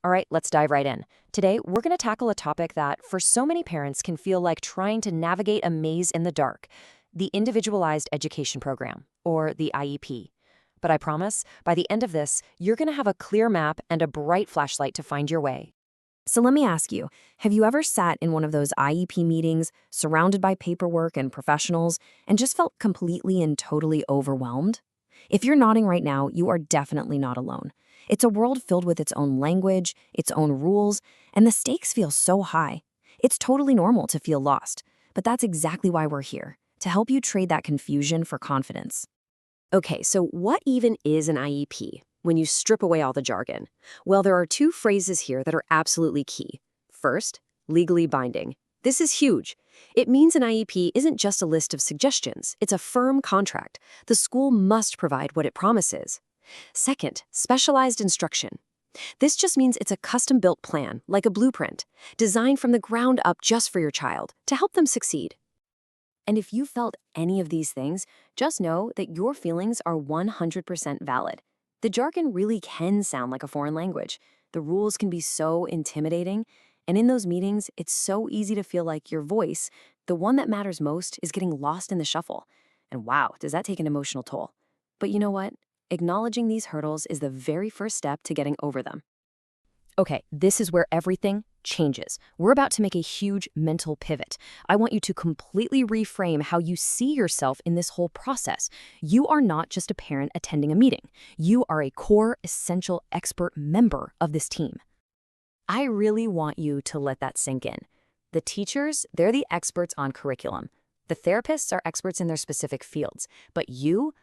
All right, let's dive right in. Today, we're going to tackle a topic that, for so many parents, can feel like trying to navigate a maze in the dark: the Individualized Education Program, or the IEP. But I promise, by the end of this, you're going to have a clear map and a bright flashlight to find your way. So let me ask you, have you ever sat in one of those IEP meetings, surrounded by paperwork and professionals, and just felt completely and totally overwhelmed? If you're nodding right now, you are definitely not alone. It's a world filled with its own language, its own rules, and the stakes feel so high. It's totally normal to feel lost, but that's exactly why we're here, to help you trade that confusion for confidence. Okay, so what even is an IEP when you strip away all the jargon? Well, there are two phrases here that are absolutely key. First, legally binding. This is huge. It means an IEP isn't just a list of suggestions, it's a firm contract. The school must provide what it promises. Second, specialized instruction. This just means it's a custom-built plan, like a blueprint, designed from the ground up just for your child, to help them succeed. And if you felt any of these things, just know that your feelings are 100% valid. The jargon really can sound like a foreign language. The rules can be so intimidating, and in those meetings, it's so easy to feel like your voice, the one that matters most, is getting lost in the shuffle. And wow, does that take an emotional toll? But you know what? Acknowledging these hurdles is the very first step to getting over them. Okay, this is where everything changes. We're about to make a huge mental pivot. I want you to completely reframe how you see yourself in this whole process. You are not just a parent attending a meeting. You are a core, essential, expert member of this team. I really want you to let that sink in. The teachers, they're the experts on curriculum. The therapists are experts in their specific fields. But you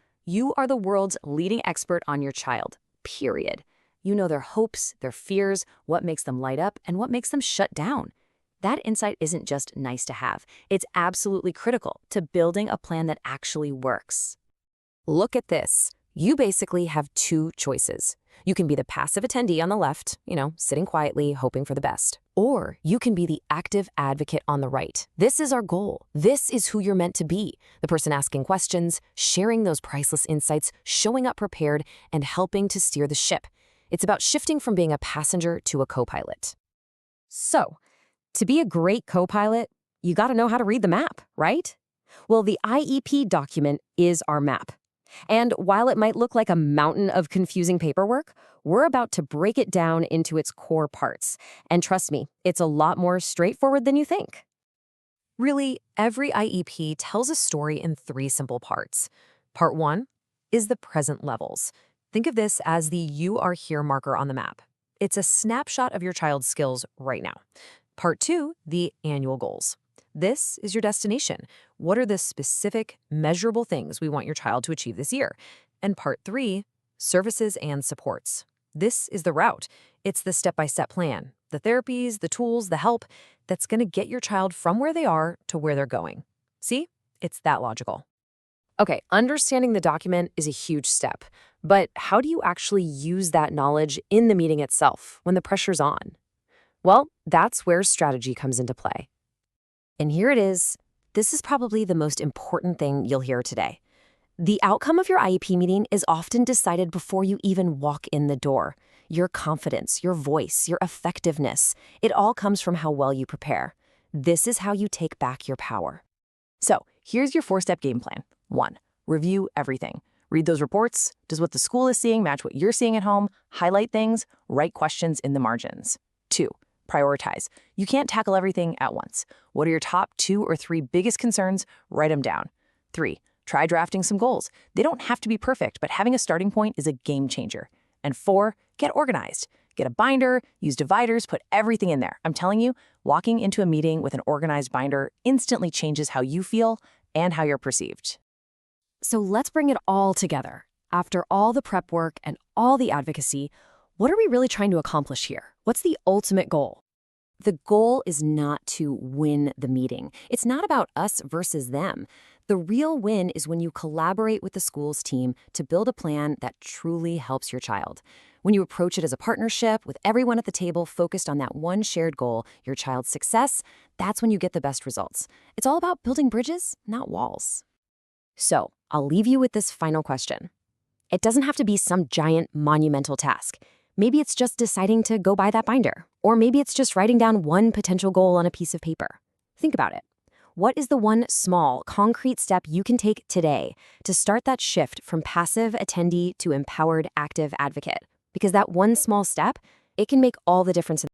are the world's leading expert on your child, period. You know their hopes, their fears, what makes them light up, and what makes them shut down. That insight isn't just nice to have. It's absolutely critical to building a plan that actually works. Look at this. You basically have two choices. You can be the passive attendee on the left, sitting quietly, hoping for the best. Or you can be the active advocate on the right. This is our goal. This is who you're meant to be. The person asking questions, sharing those priceless insights, showing up prepared, and helping to steer the ship. It's about shifting from being a passenger to a co-pilot. So, to be a great co-pilot, you got to know how to read the map, right? Well, the IEP document is our map. And while it might look like a mountain of confusing paperwork, we're about to break it down into its core parts. And trust me, it's a lot more straightforward than you think. Really, every IEP tells a story in three simple parts. Part one is the present levels. Think of this as the "you are here" marker on the map. It's a snapshot of your child's skills right now. Part two, the annual goals. This is your destination. What are the specific, measurable things we want your child to achieve this year? And part three, services and supports. This is the route. It's the step-by-step plan, the therapies, the tools, the help that's going to get your child from where they are to where they're going. See? It's that logical. Okay, understanding the document is a huge step, but how do you actually use that knowledge in the meeting itself when the pressure's on? Well, that's where strategy comes into play. And here it is. This is probably the most important thing you'll hear today. The outcome of your IEP meeting is often decided before you even walk in the door. Your confidence, your voice, your effectiveness, it all comes from how well you prepare. This is how you take back your power. So, here's your four-step game plan. 1. Review everything. Read those reports. Does what the school is seeing match what you're seeing at home? Highlight things. Write questions in the margins. 2. Prioritize. You can't tackle everything at once. What are your top 2 or 3 biggest concerns? Write them down. 3. Try drafting some goals. They don't have to be perfect, but having a starting point is a game changer. And 4. Get organized. Get a binder, use dividers, put everything in there. I'm telling you, walking into a meeting with an organized binder instantly changes how you feel and how you're perceived. So let's bring it all together. After all the prep work and all the advocacy, what are we really trying to accomplish here? What's the ultimate goal? The goal is not to win the meeting. It's not about us versus them. The real win is when you collaborate with the school's team to build a plan that truly helps your child. When you approach it as a partnership with everyone at the table focused on that one shared goal, your child's success, that's when you get the best results. It's all about building bridges, not walls. So, I'll leave you with this final question. It doesn't have to be some giant, monumental task. Maybe it's just deciding to go buy that binder. Or maybe it's just writing down one potential goal on a piece of paper. Think about it. What is the one small, concrete step you can take today to start that shift from passive attendee to empowered, active advocate? Because that one small step, it can make all the difference in